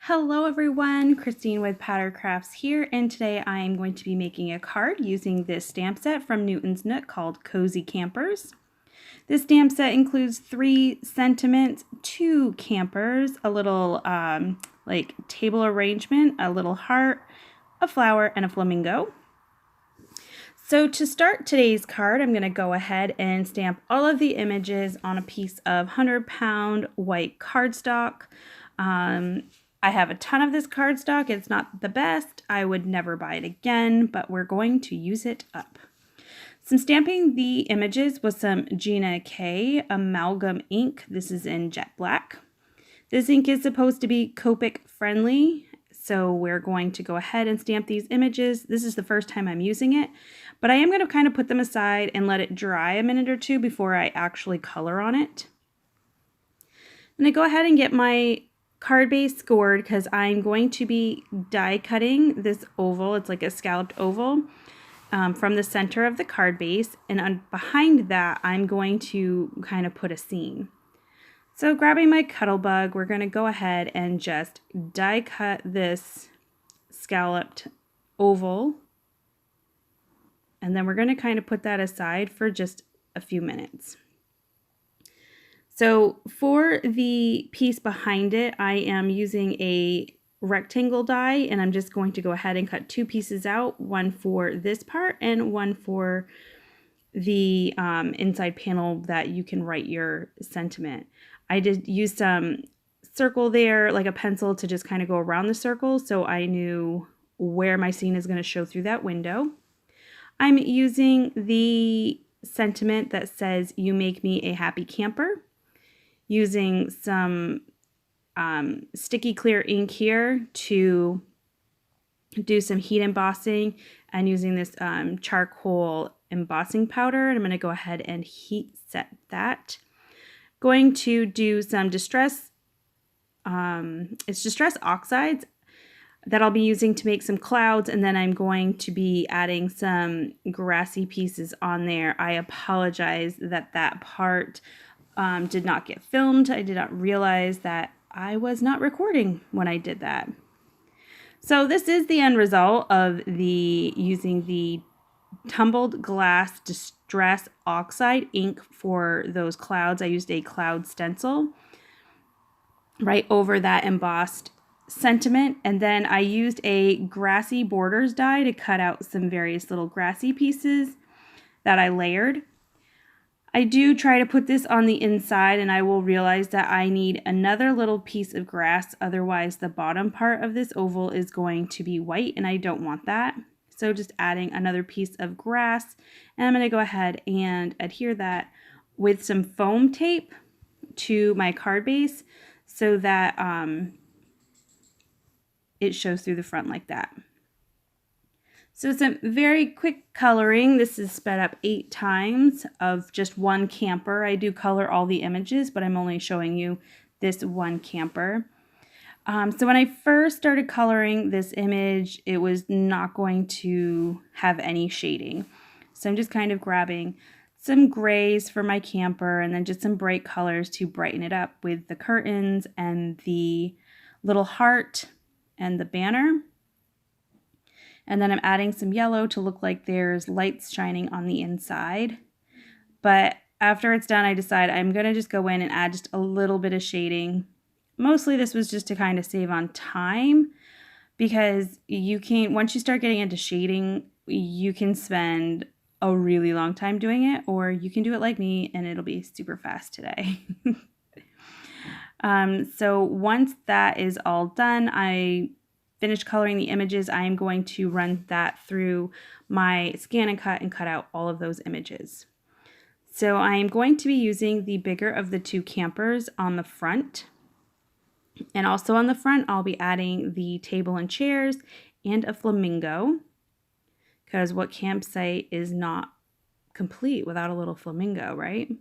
Hello everyone, Christine with Pattercrafts here, and today I am going to be making a card using this stamp set from Newton's Nook called Cozy Campers. This stamp set includes 3 sentiments, 2 campers, a little like table arrangement, a little heart, a flower, and a flamingo. So to start today's card, I'm going to go ahead and stamp all of the images on a piece of 100-pound white cardstock. I have a ton of this cardstock. It's not the best. I would never buy it again, but we're going to use it up. So I'm stamping the images with some Gina K amalgam ink. This is in jet black. This ink is supposed to be Copic friendly, so we're going to go ahead and stamp these images. This is the first time I'm using it, but I am going to kind of put them aside and let it dry a minute or two before I actually color on it. I'm going to go ahead and get my card base scored because I'm going to be die cutting this oval. It's like a scalloped oval from the center of the card base, and behind that I'm going to kind of put a scene. So grabbing my Cuttlebug, we're going to go ahead and just die cut this scalloped oval, and then we're going to kind of put that aside for just a few minutes. So for the piece behind it, I am using a rectangle die, and I'm just going to go ahead and cut 2 pieces out, one for this part and one for the inside panel that you can write your sentiment. I did use some circle there, like a pencil, to just kind of go around the circle so I knew where my scene is going to show through that window. I'm using the sentiment that says, "You make me a happy camper," using some sticky clear ink here to do some heat embossing, and using this charcoal embossing powder. And I'm going to go ahead and heat set that. Going to do some distress oxides that I'll be using to make some clouds, and then I'm going to be adding some grassy pieces on there. I apologize that that part did not get filmed. I did not realize that I was not recording when I did that. So this is the end result of using the tumbled glass distress oxide ink for those clouds. I used a cloud stencil right over that embossed sentiment, and then I used a grassy borders die to cut out some various little grassy pieces that I layered. I do try to put this on the inside, and I will realize that I need another little piece of grass, otherwise the bottom part of this oval is going to be white, and I don't want that. So just adding another piece of grass, and I'm going to go ahead and adhere that with some foam tape to my card base so that it shows through the front like that. So some very quick coloring. This is sped up 8 times of just one camper. I do color all the images, but I'm only showing you this one camper. So when I first started coloring this image, it was not going to have any shading. So I'm just kind of grabbing some grays for my camper and then just some bright colors to brighten it up with the curtains and the little heart and the banner. And then I'm adding some yellow to look like there's lights shining on the inside. But after it's done, I decide I'm going to just go in and add just a little bit of shading. Mostly this was just to kind of save on time, because you can, once you start getting into shading, you can spend a really long time doing it, or you can do it like me and it'll be super fast today. So once that is all done, I finished coloring the images. I am going to run that through my scan and cut out all of those images. So I am going to be using the bigger of the 2 campers on the front. And also on the front, I'll be adding the table and chairs and a flamingo, because what campsite is not complete without a little flamingo, right?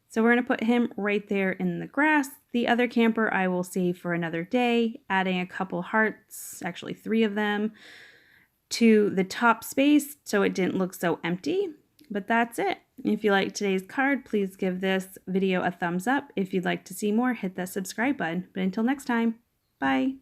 So we're going to put him right there in the grass. The other camper I will save for another day, adding a couple hearts, actually 3 of them, to the top space so it didn't look so empty. But that's it. If you liked today's card, please give this video a thumbs up. If you'd like to see more, hit that subscribe button. But until next time, bye.